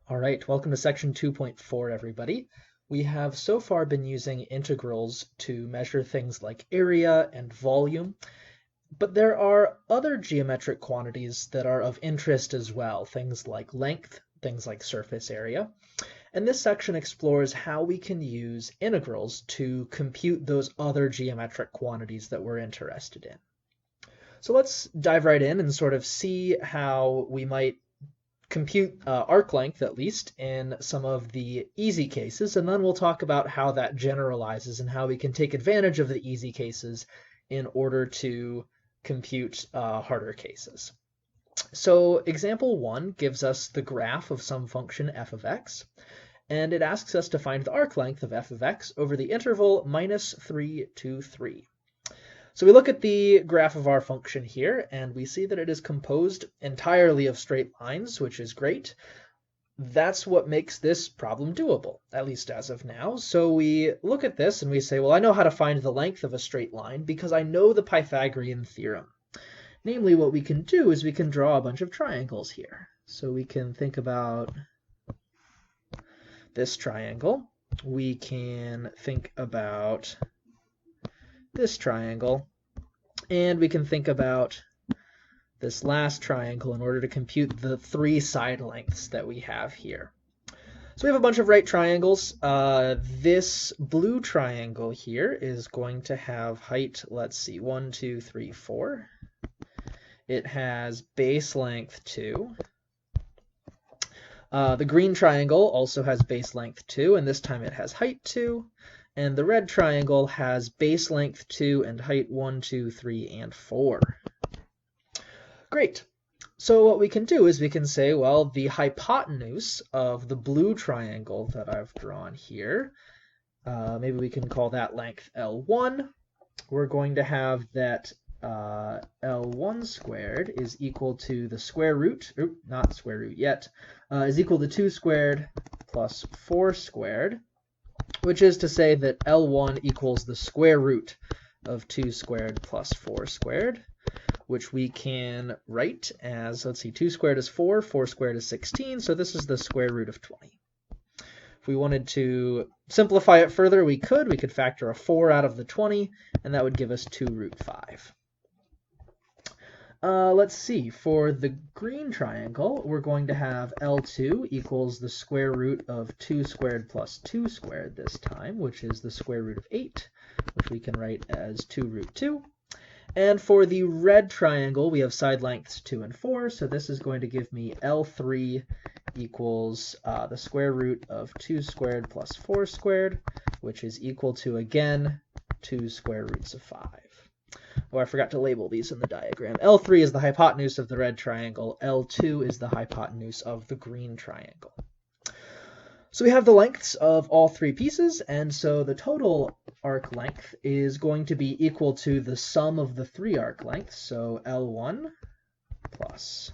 All right, welcome to section 2.4, everybody. We have so far been using integrals to measure things like area and volume, but there are other geometric quantities that are of interest as well, things like length, things like surface area. And this section explores how we can use integrals to compute those other geometric quantities that we're interested in. So let's dive right in and sort of see how we might compute arc length, at least, in some of the easy cases, and then we'll talk about how that generalizes and how we can take advantage of the easy cases in order to compute harder cases. So example 1 gives us the graph of some function f of x, and it asks us to find the arc length of f of x over the interval -3 to 3. So we look at the graph of our function here, and we see that it is composed entirely of straight lines, which is great. That's what makes this problem doable, at least as of now. So we look at this and we say, well, I know how to find the length of a straight line because I know the Pythagorean theorem. Namely, what we can do is we can draw a bunch of triangles here. So we can think about this triangle. We can think about this triangle, and we can think about this last triangle in order to compute the 3 side lengths that we have here. So we have a bunch of right triangles. This blue triangle here is going to have height, let's see, 1, 2, 3, 4. It has base length 2. The green triangle also has base length 2, and this time it has height 2. And the red triangle has base length 2 and height 1, 2, 3, and 4. Great. So what we can do is we can say, well, the hypotenuse of the blue triangle that I've drawn here, maybe we can call that length L1. We're going to have that L1 squared is equal to the square root, not square root yet, is equal to 2 squared plus 4 squared. Which is to say that L1 equals the square root of 2 squared plus 4 squared, which we can write as, let's see, 2 squared is 4, 4 squared is 16, so this is the square root of 20. If we wanted to simplify it further, we could factor a 4 out of the 20, and that would give us 2 root 5. Let's see, for the green triangle, we're going to have L2 equals the square root of 2 squared plus 2 squared this time, which is the square root of 8, which we can write as 2 root 2. And for the red triangle, we have side lengths 2 and 4, so this is going to give me L3 equals the square root of 2 squared plus 4 squared, which is equal to, again, 2 square roots of 5. Oh, I forgot to label these in the diagram. L3 is the hypotenuse of the red triangle. L2 is the hypotenuse of the green triangle. So we have the lengths of all 3 pieces, and so the total arc length is going to be equal to the sum of the 3 arc lengths. So L1 plus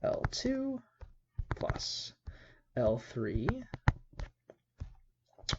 L2 plus L3,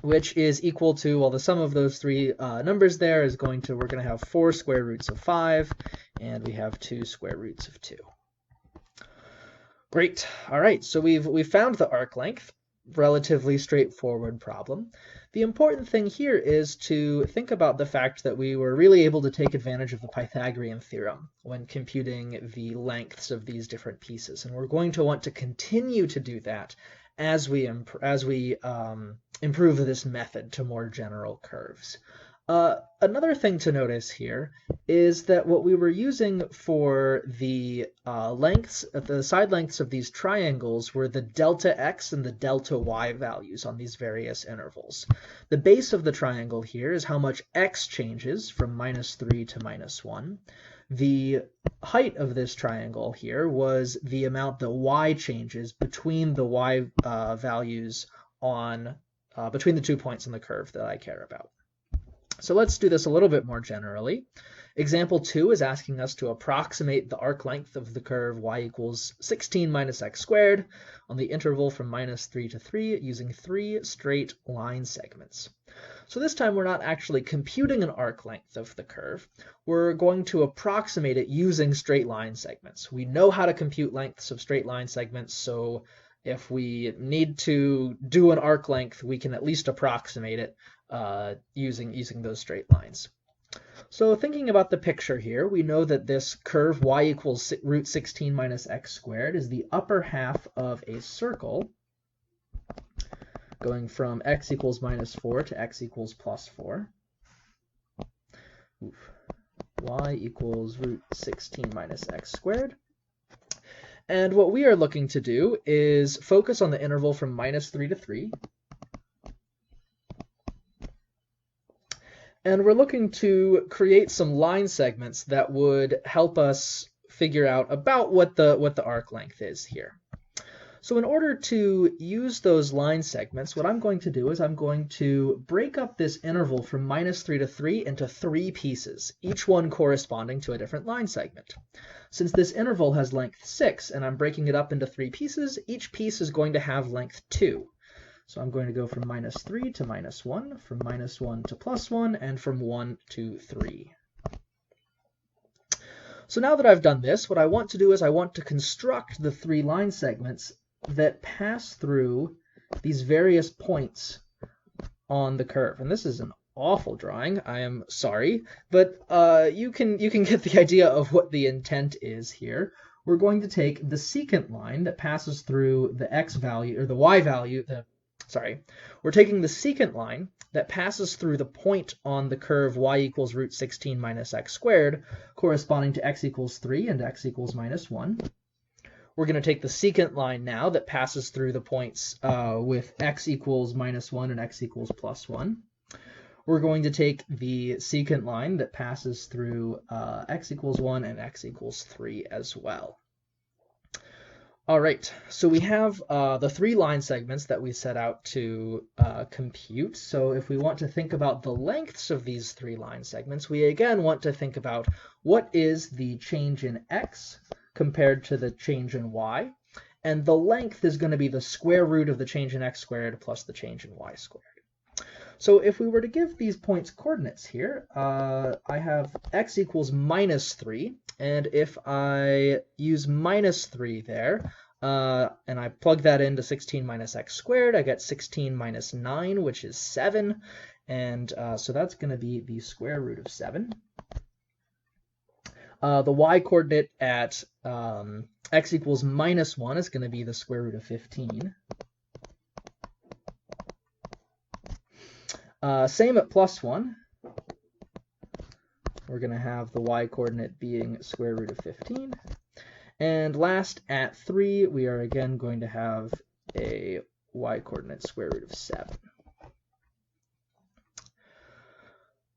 which is equal to, well, the sum of those 3 numbers there is we're going to have 4 square roots of 5, and we have 2 square roots of 2. Great. All right, so we've found the arc length. Relatively straightforward problem. The important thing here is to think about the fact that we were really able to take advantage of the Pythagorean theorem when computing the lengths of these different pieces, and we're going to want to continue to do that as we improve this method to more general curves. Another thing to notice here is that what we were using for the the side lengths of these triangles were the delta x and the delta y values on these various intervals. The base of the triangle here is how much x changes from -3 to -1. The height of this triangle here was the amount that y changes between the y values on between the 2 points in the curve that I care about. So let's do this a little bit more generally. Example 2 is asking us to approximate the arc length of the curve y equals 16 minus x squared on the interval from -3 to 3 using 3 straight line segments. So this time we're not actually computing an arc length of the curve. We're going to approximate it using straight line segments. We know how to compute lengths of straight line segments, so if we need to do an arc length, we can at least approximate it using those straight lines. So thinking about the picture here, we know that this curve y equals root 16 minus x squared is the upper half of a circle going from x equals minus 4 to x equals plus 4. Y equals root 16 minus x squared. And what we are looking to do is focus on the interval from minus 3 to 3. And we're looking to create some line segments that would help us figure out about what the arc length is here. So in order to use those line segments, what I'm going to do is I'm going to break up this interval from minus 3 to 3 into 3 pieces, each one corresponding to a different line segment. Since this interval has length 6 and I'm breaking it up into 3 pieces, each piece is going to have length 2. So I'm going to go from minus 3 to minus 1, from minus 1 to plus 1, and from 1 to 3. So now that I've done this, what I want to do is I want to construct the 3 line segments that pass through these various points on the curve. And this is an awful drawing, I am sorry, but you can get the idea of what the intent is here. We're going to take the secant line that passes through the x value, or the y value, we're taking the secant line that passes through the point on the curve y equals root 16 minus x squared, corresponding to x equals 3 and x equals minus 1. We're going to take the secant line now that passes through the points with x equals minus 1 and x equals plus 1. We're going to take the secant line that passes through x equals 1 and x equals 3 as well. All right, so we have the 3 line segments that we set out to compute. So if we want to think about the lengths of these 3 line segments, we again want to think about what is the change in x compared to the change in y, and the length is going to be the square root of the change in x squared plus the change in y squared. So if we were to give these points coordinates here, I have x equals minus 3, and if I use minus 3 there, and I plug that into 16 minus x squared, I get 16 minus 9, which is 7, and so that's going to be the square root of 7. The y-coordinate at x equals minus 1 is going to be the square root of 15. Same at plus 1. We're going to have the y-coordinate being square root of 15. And last, at 3, we are again going to have a y-coordinate square root of 7.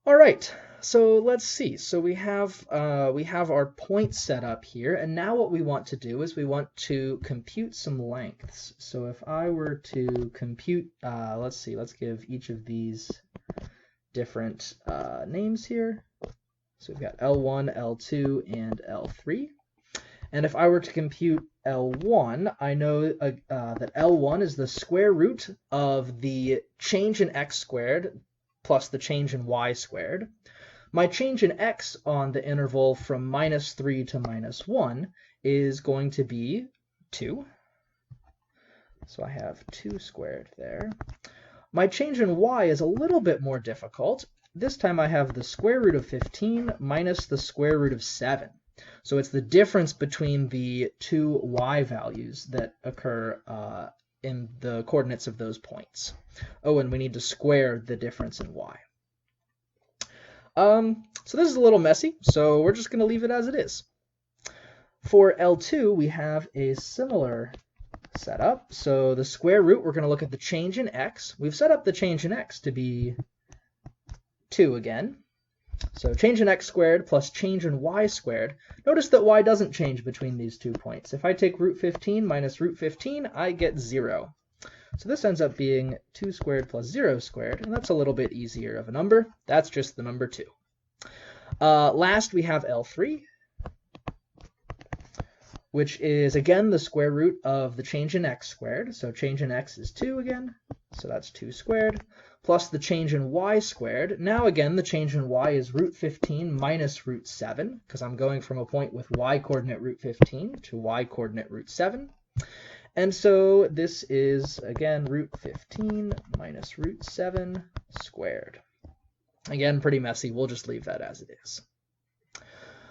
All right, so let's see. So we have our points set up here, and now what we want to do is we want to compute some lengths. So if I were to compute, let's give each of these different names here. So we've got L1, L2, and L3. And if I were to compute L1, I know that L1 is the square root of the change in x squared plus the change in y squared. My change in x on the interval from minus 3 to minus 1 is going to be 2. So I have 2 squared there. My change in y is a little bit more difficult. This time I have the square root of 15 minus the square root of 7. So it's the difference between the 2 y values that occur in the coordinates of those points. Oh, and we need to square the difference in y. So this is a little messy, so we're just going to leave it as it is. For L2, we have a similar setup. So the square root, we're going to look at the change in x. We've set up the change in x to be 2 again. So change in x squared plus change in y squared. Notice that y doesn't change between these 2 points. If I take root 15 minus root 15, I get 0. So this ends up being 2 squared plus 0 squared, and that's a little bit easier of a number. That's just the number 2. Last, we have L3, which is, again, the square root of the change in x squared. So change in x is 2 again, so that's 2 squared, plus the change in y squared. Now, again, the change in y is root 15 minus root 7, because I'm going from a point with y-coordinate root 15 to y-coordinate root 7. And so this is, again, root 15 minus root 7 squared. Again, pretty messy. We'll just leave that as it is.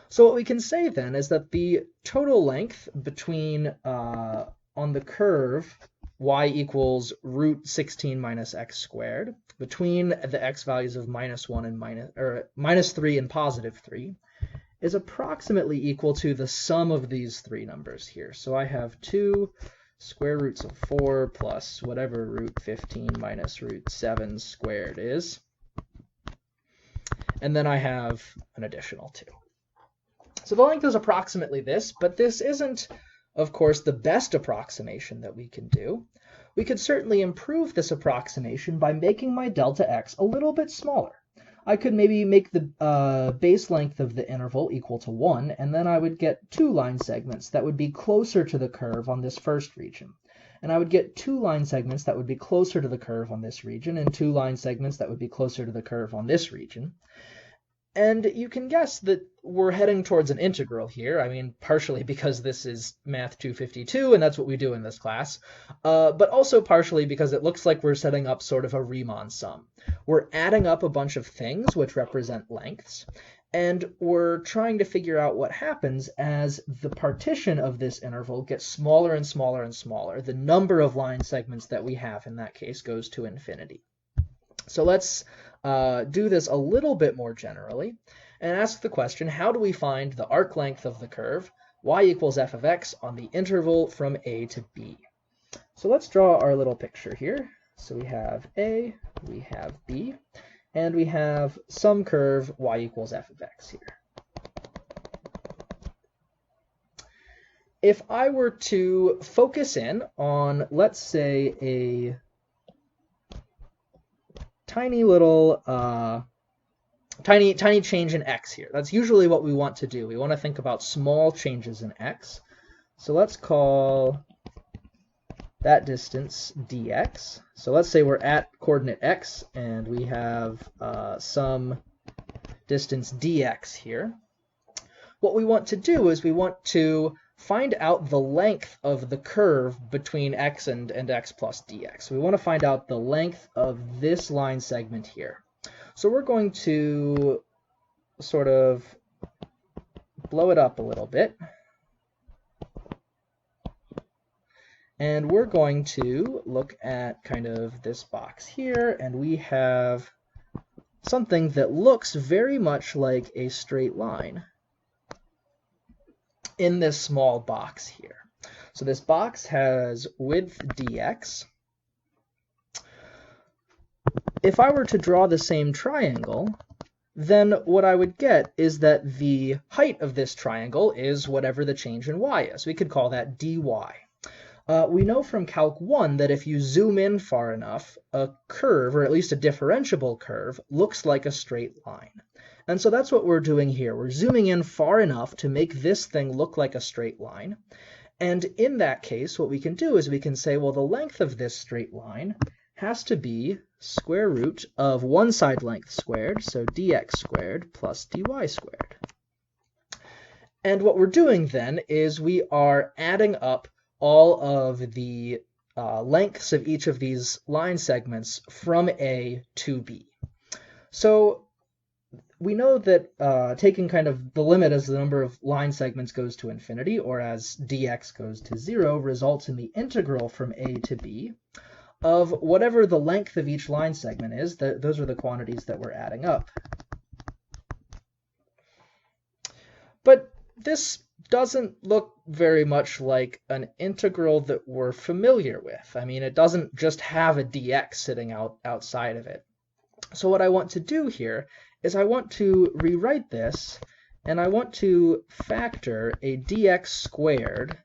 So what we can say then is that the total length between, on the curve, y equals root 16 minus x squared, between the x values of -1 and minus 3 and positive 3, is approximately equal to the sum of these three numbers here. So I have 2 square roots of 4 plus whatever root 15 minus root 7 squared is. And then I have an additional 2. So the length is approximately this, but this isn't, of course, the best approximation that we can do. We could certainly improve this approximation by making my delta x a little bit smaller. I could maybe make the base length of the interval equal to 1, and then I would get 2 line segments that would be closer to the curve on this first region. And I would get 2 line segments that would be closer to the curve on this region, and 2 line segments that would be closer to the curve on this region. And you can guess that we're heading towards an integral here. I mean, partially because this is Math 252, and that's what we do in this class, but also partially because it looks like we're setting up sort of a Riemann sum. We're adding up a bunch of things which represent lengths, and we're trying to figure out what happens as the partition of this interval gets smaller and smaller and smaller. The number of line segments that we have in that case goes to infinity. So let's do this a little bit more generally and ask the question, how do we find the arc length of the curve y equals f of x on the interval from a to b? So let's draw our little picture here. So we have a, we have b, and we have some curve y equals f of x here. If I were to focus in on, let's say, a tiny little, tiny change in x here. That's usually what we want to do. We want to think about small changes in x. So let's call that distance dx. So let's say we're at coordinate x, and we have some distance dx here. What we want to do is we want to find out the length of the curve between x and x plus dx. We want to find out the length of this line segment here. So we're going to sort of blow it up a little bit. And we're going to look at kind of this box here, and we have something that looks very much like a straight line in this small box here. So this box has width dx. If I were to draw the same triangle, then what I would get is that the height of this triangle is whatever the change in y is. We could call that dy. We know from Calc 1 that if you zoom in far enough, a curve, or at least a differentiable curve, looks like a straight line. And so that's what we're doing here. We're zooming in far enough to make this thing look like a straight line. And in that case, what we can do is we can say, well, the length of this straight line has to be square root of one side length squared, so dx squared plus dy squared. And what we're doing then is we are adding up all of the lengths of each of these line segments from A to B. So we know that taking kind of the limit as the number of line segments goes to infinity, or as dx goes to 0, results in the integral from A to B of whatever the length of each line segment is. Those are the quantities that we're adding up. But this doesn't look very much like an integral that we're familiar with. I mean, it doesn't just have a dx sitting outside of it. So what I want to do here is I want to rewrite this, and I want to factor a dx squared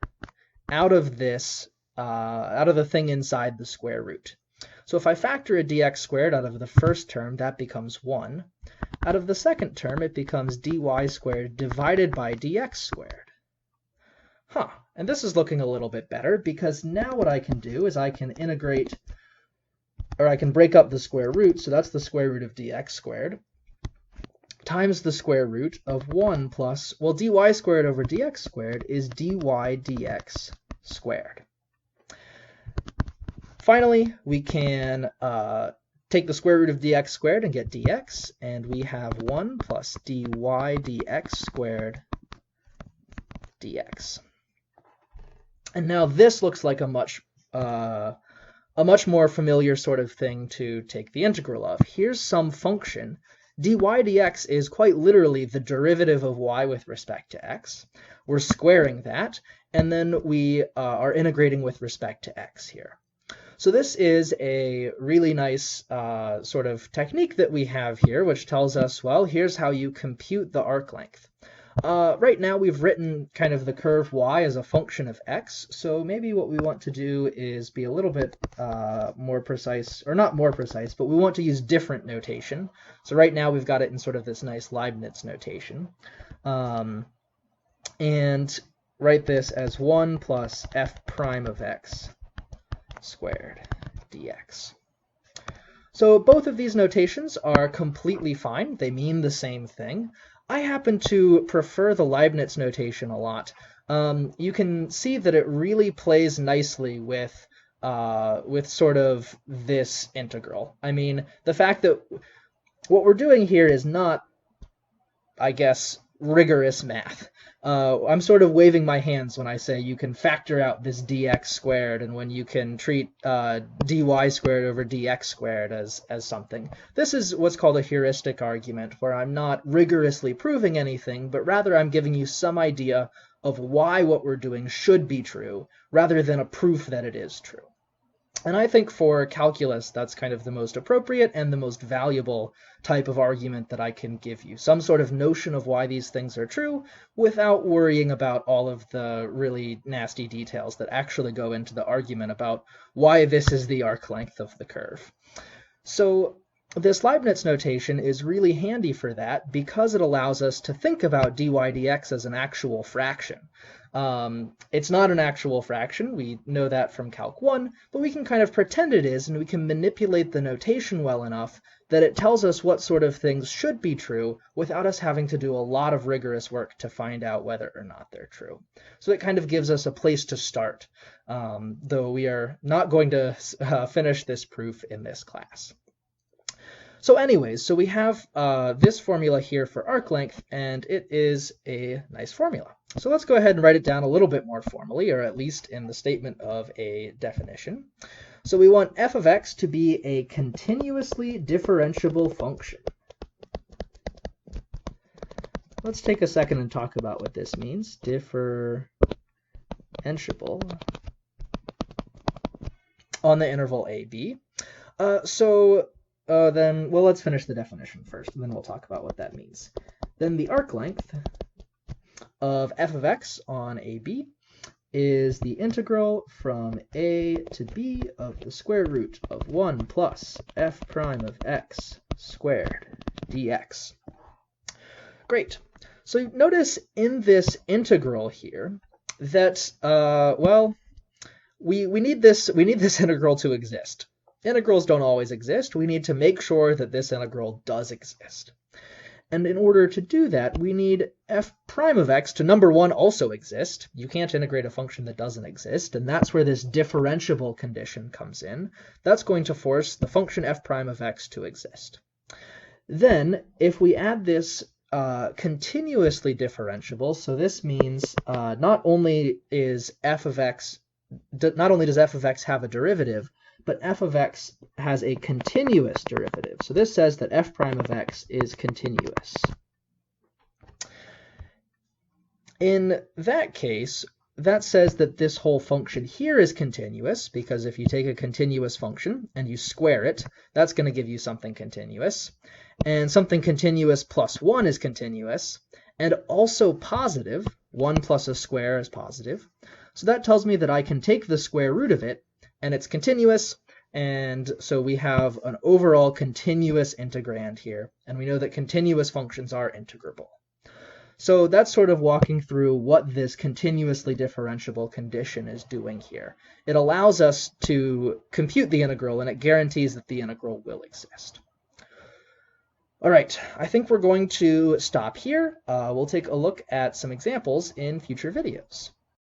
out of this, out of the thing inside the square root. So if I factor a dx squared out of the first term, that becomes 1. Out of the second term, it becomes dy squared divided by dx squared. And this is looking a little bit better, because now what I can do is I can integrate, or I can break up the square root, so that's the square root of dx squared, times the square root of 1 plus, well, dy squared over dx squared is dy dx squared. Finally, we can take the square root of dx squared and get dx, and we have 1 plus dy dx squared dx. And now this looks like a much more familiar sort of thing to take the integral of. Here's some function. Dy dx is quite literally the derivative of y with respect to x. We're squaring that, and then we are integrating with respect to x here. So this is a really nice sort of technique that we have here, which tells us, well, here's how you compute the arc length. Right now we've written kind of the curve y as a function of x, so maybe what we want to do is be a little bit more precise, or not more precise, but we want to use different notation. So right now we've got it in sort of this nice Leibniz notation. And write this as 1 plus f prime of x squared dx. So both of these notations are completely fine. They mean the same thing. I happen to prefer the Leibniz notation a lot. You can see that it really plays nicely with sort of this integral. I mean, the fact that what we're doing here is not, I guess, rigorous math. I'm sort of waving my hands when I say you can factor out this dx squared, and when you can treat dy squared over dx squared as something. This is what's called a heuristic argument, where I'm not rigorously proving anything, but rather I'm giving you some idea of why what we're doing should be true, rather than a proof that it is true. And I think for calculus, that's kind of the most appropriate and the most valuable type of argument that I can give you. Some sort of notion of why these things are true without worrying about all of the really nasty details that actually go into the argument about why this is the arc length of the curve. So this Leibniz notation is really handy for that because it allows us to think about dy dx as an actual fraction. It's not an actual fraction, we know that from Calc 1, but we can kind of pretend it is, and we can manipulate the notation well enough that it tells us what sort of things should be true without us having to do a lot of rigorous work to find out whether or not they're true. So it kind of gives us a place to start, though we are not going to finish this proof in this class. So anyways, so we have this formula here for arc length, and it is a nice formula. So let's go ahead and write it down a little bit more formally, or at least in the statement of a definition. So we want f of x to be a continuously differentiable function. Let's take a second and talk about what this means. Differentiable on the interval a, b. Then let's finish the definition first, and then we'll talk about what that means. Then the arc length of f of x on AB is the integral from a to b of the square root of 1 plus f prime of x squared dx. Great. So notice in this integral here that, we need this integral to exist. Integrals don't always exist. We need to make sure that this integral does exist. And in order to do that, we need f prime of x to, number one, also exist. You can't integrate a function that doesn't exist, and that's where this differentiable condition comes in. That's going to force the function f prime of x to exist. Then, if we add this continuously differentiable, so this means not only does f of x have a derivative, but f of x has a continuous derivative. So this says that f prime of x is continuous. In that case, that says that this whole function here is continuous, because if you take a continuous function and you square it, that's going to give you something continuous. And something continuous plus 1 is continuous, and also positive. 1 plus a square is positive. So that tells me that I can take the square root of it, and it's continuous, and so we have an overall continuous integrand here, and we know that continuous functions are integrable. So that's sort of walking through what this continuously differentiable condition is doing here. It allows us to compute the integral, and it guarantees that the integral will exist. All right, I think we're going to stop here. We'll take a look at some examples in future videos.